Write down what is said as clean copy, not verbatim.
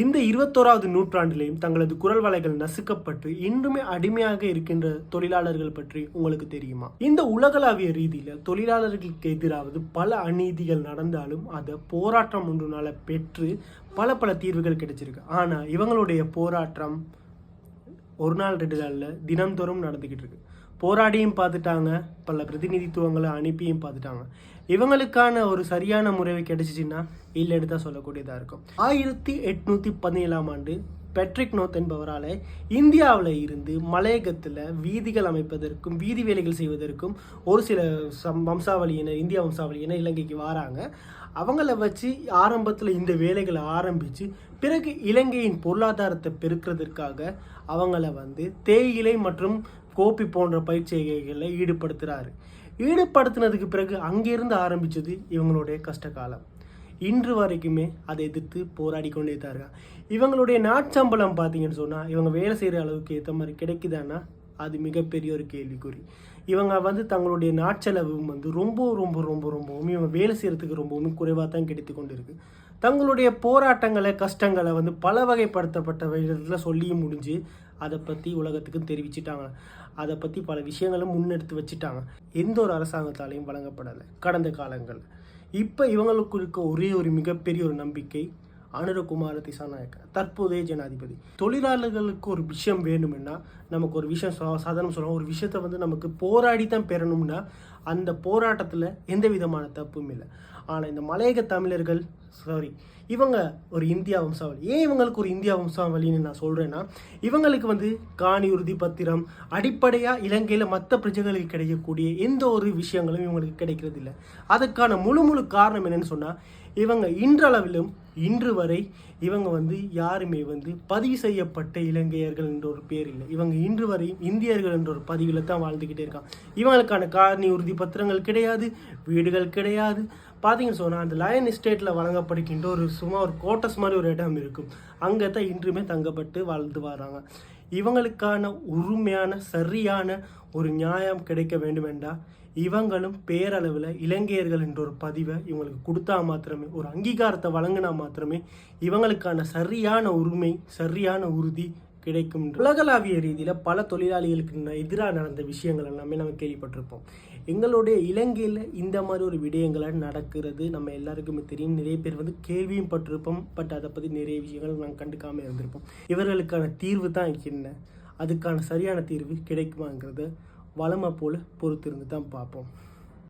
இந்த 21வது நூற்றாண்டிலேயும் தங்களது குரல் வலைகள் நசுக்கப்பட்டு இன்றுமே அடிமையாக இருக்கின்ற தொழிலாளர்கள் பற்றி உங்களுக்கு தெரியுமா? இந்த உலகளாவிய ரீதியில தொழிலாளர்களுக்கு எதிராவது பல அநீதிகள் நடந்தாலும் அதை போராட்டம் ஒன்றுனால பெற்று பல தீர்வுகள் கிடைச்சிருக்கு. ஆனா இவங்களுடைய போராட்டம் ஒரு நாள் 2 நாள்ல தினந்தோறும் நடந்துகிட்டு இருக்கு. போராடியும் பார்த்துட்டாங்க, பல பிரதிநிதித்துவங்களை அனுப்பியும் பார்த்துட்டாங்க. இவங்களுக்கான ஒரு சரியான முறை கிடைச்சிச்சுன்னா இல்லைன்னு தான் சொல்லக்கூடியதாக இருக்கும். 1817ஆம் ஆண்டு பெட்ரிக் நோத் என்பவரால் இந்தியாவில் இருந்து மலையகத்தில் வீதிகள் அமைப்பதற்கும் வீதி வேலைகள் செய்வதற்கும் ஒரு சில வம்சாவளியினர் இந்திய வம்சாவளியினர் இலங்கைக்கு வராங்க. அவங்கள வச்சு ஆரம்பத்தில் இந்த வேலைகளை ஆரம்பித்து பிறகு இலங்கையின் பொருளாதாரத்தை பெருக்கிறதுக்காக அவங்கள தேயிலை மற்றும் கோப்பி போன்ற பயிற்சிகளில் ஈடுபடுத்தினதுக்கு பிறகு அங்கிருந்து ஆரம்பித்தது இவங்களுடைய கஷ்ட காலம். இன்று வரைக்குமே அதை எதிர்த்து போராடி கொண்டே தான் இருக்காங்க. இவங்களுடைய நாட்சம்பளம் பார்த்தீங்கன்னு சொன்னால் இவங்க வேலை செய்கிற அளவுக்கு ஏற்ற மாதிரி கிடைக்குதான்னா அது மிகப்பெரிய ஒரு கேள்விக்குறி. இவங்க தங்களுடைய நாட்செலவும் ரொம்பவும் இவங்க வேலை செய்கிறதுக்கு ரொம்பவும் குறைவாக தான் கிடைத்து கொண்டு இருக்கு. தங்களுடைய போராட்டங்களை கஷ்டங்களை பல வகைப்படுத்தப்பட்ட விதத்தில் சொல்லியும் முடிஞ்சு அதை பற்றி உலகத்துக்கு தெரிவிச்சிட்டாங்க. அதை பற்றி பல விஷயங்களும் முன்னெடுத்து வச்சுட்டாங்க. எந்த ஒரு அரசாங்கத்தாலையும் வழங்கப்படலை கடந்த காலங்கள். இப்போ இவங்களுக்கு இருக்க ஒரே ஒரு மிகப்பெரிய ஒரு நம்பிக்கை அனுரகுமார திசாநாயக்க, தற்போதைய ஜனாதிபதி. தொழிலாளர்களுக்கு ஒரு விஷயம் வேணும்னா, நமக்கு ஒரு விஷயம் சாதாரணம் சொல்லலாம், ஒரு விஷயத்தை நமக்கு போராடி தான் பெறணும்னா அந்த போராட்டத்தில் எந்த விதமான தப்பும் இல்லை. ஆனால் இந்த மலையக தமிழர்கள் இவங்க ஒரு இந்தியா வம்சாவளி. ஏன் இவங்களுக்கு ஒரு இந்தியா வம்சாவளின்னு நான் சொல்கிறேன்னா, இவங்களுக்கு காணி உறுதி பத்திரம் அடிப்படையாக இலங்கையில் மற்ற பிரஜைகளுக்கு கிடைக்கக்கூடிய எந்த ஒரு விஷயங்களும் இவங்களுக்கு கிடைக்கிறது இல்லை. அதுக்கான முழு காரணம் என்னன்னு சொன்னால், இவங்க இன்று வரை இவங்க யாருமே பதிவு செய்யப்பட்ட இலங்கையர்கள் என்ற ஒரு பேர் இல்லை. இவங்க இன்று வரை இந்தியர்கள் என்ற ஒரு பதிவில் தான் வாழ்ந்துக்கிட்டே இருக்காங்க. இவங்களுக்கான காணி உறுதி பத்திரங்கள் கிடையாது, வீடுகள் கிடையாது. பார்த்தீங்கன்னு சொன்னால் அந்த லயன் எஸ்டேட்டில் வழங்கப்படுகின்ற சும்மா ஒரு கோட்டஸ் மாதிரி ஒரு இடம் இருக்கும். அங்கே தான் இன்றுமே தங்கப்பட்டு வாழ்ந்து வராங்க. இவங்களுக்கான உரிமையான சரியான ஒரு நியாயம் கிடைக்க வேண்டுமென்றால் இவங்களும் பேரளவில் இலங்கையர்கள் என்ற ஒரு பதிவை இவங்களுக்கு கொடுத்தா மாத்திரமே, ஒரு அங்கீகாரத்தை வழங்கினா மாத்திரமே இவங்களுக்கான சரியான உரிமை சரியான உறுதி கிடைக்கும். உலகளாவிய ரீதியில் பல தொழிலாளிகளுக்கு எதிராக நடந்த விஷயங்கள் எல்லாமே நம்ம கேள்விப்பட்டிருப்போம். எங்களுடைய இலங்கையில் இந்த மாதிரி ஒரு விடயங்களை நடக்கிறது நம்ம எல்லாருக்குமே தெரியும். நிறைய பேர் கேள்வியும் பட்டிருப்போம். பட் அதை பற்றி நிறைய விஷயங்கள் நாங்கள் கண்டுக்காமல் இருந்திருப்போம். இவர்களுக்கான தீர்வு தான் என்ன, அதுக்கான சரியான தீர்வு கிடைக்குமாங்கிறத வளமை போல பொறுத்திருந்து தான் பார்ப்போம்.